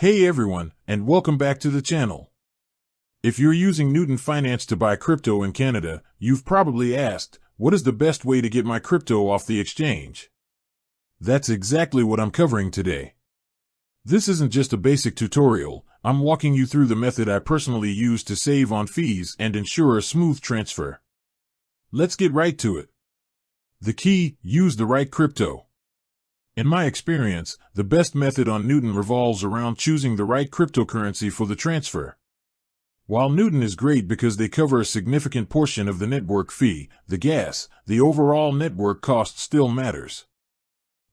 Hey everyone, and welcome back to the channel. If you're using Newton Finance to buy crypto in Canada, you've probably asked, what is the best way to get my crypto off the exchange? That's exactly what I'm covering today. This isn't just a basic tutorial, I'm walking you through the method I personally use to save on fees and ensure a smooth transfer. Let's get right to it. The key: use the right crypto. In my experience, the best method on Newton revolves around choosing the right cryptocurrency for the transfer. While Newton is great because they cover a significant portion of the network fee, the overall network cost still matters.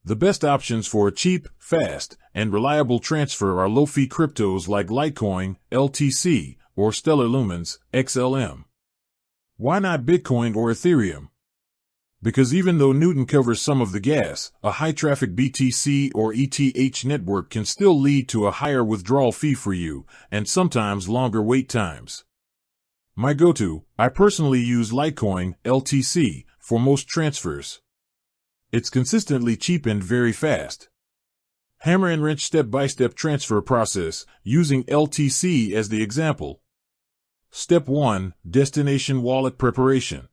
The best options for a cheap, fast, and reliable transfer are low-fee cryptos like Litecoin, LTC, or Stellar Lumens, XLM. Why not Bitcoin or Ethereum? Because even though Newton covers some of the gas, a high-traffic BTC or ETH network can still lead to a higher withdrawal fee for you, and sometimes longer wait times. My go-to: I personally use Litecoin, LTC, for most transfers. It's consistently cheap and very fast. Hammer and wrench step-by-step transfer process, using LTC as the example. Step 1: Destination wallet preparation.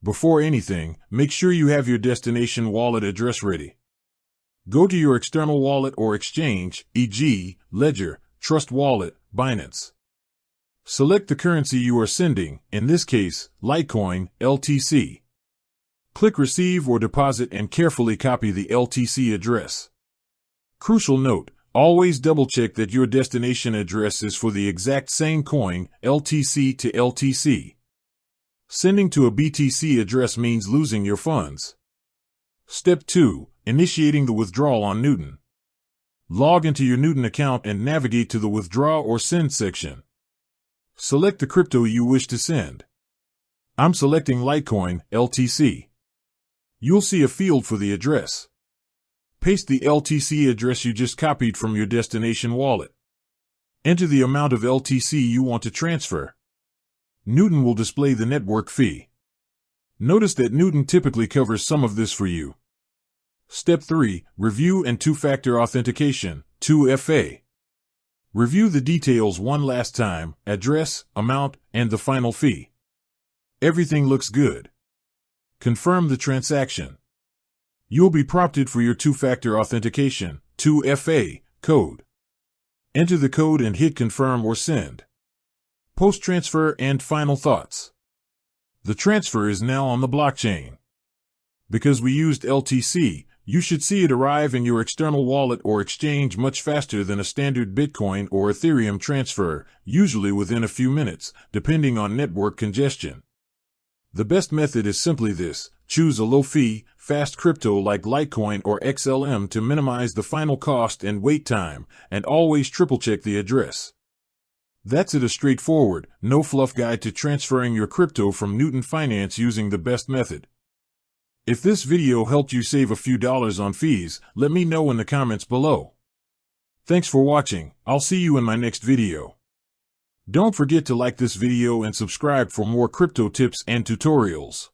Before anything, make sure you have your destination wallet address ready. Go to your external wallet or exchange, e.g., Ledger, Trust Wallet, Binance. Select the currency you are sending, in this case, Litecoin, LTC. Click Receive or Deposit and carefully copy the LTC address. Crucial note: always double-check that your destination address is for the exact same coin, LTC to LTC. Sending to a BTC address means losing your funds. Step 2: Initiating the withdrawal on Newton. Log into your Newton account and navigate to the Withdraw or Send section. Select the crypto you wish to send. I'm selecting Litecoin, LTC. You'll see a field for the address. Paste the LTC address you just copied from your destination wallet. Enter the amount of LTC you want to transfer. Newton will display the network fee. Notice that Newton typically covers some of this for you. Step 3: Review and two-factor authentication, 2FA. Review the details one last time: address, amount, and the final fee. Everything looks good. Confirm the transaction. You'll be prompted for your two-factor authentication, 2FA, code. Enter the code and hit Confirm or Send. Post-transfer and final thoughts. The transfer is now on the blockchain. Because we used LTC, you should see it arrive in your external wallet or exchange much faster than a standard Bitcoin or Ethereum transfer, usually within a few minutes, depending on network congestion. The best method is simply this: choose a low-fee, fast crypto like Litecoin or XLM to minimize the final cost and wait time, and always triple-check the address. That's it, a straightforward, no-fluff guide to transferring your crypto from Newton Finance using the best method. If this video helped you save a few dollars on fees, let me know in the comments below. Thanks for watching. I'll see you in my next video. Don't forget to like this video and subscribe for more crypto tips and tutorials.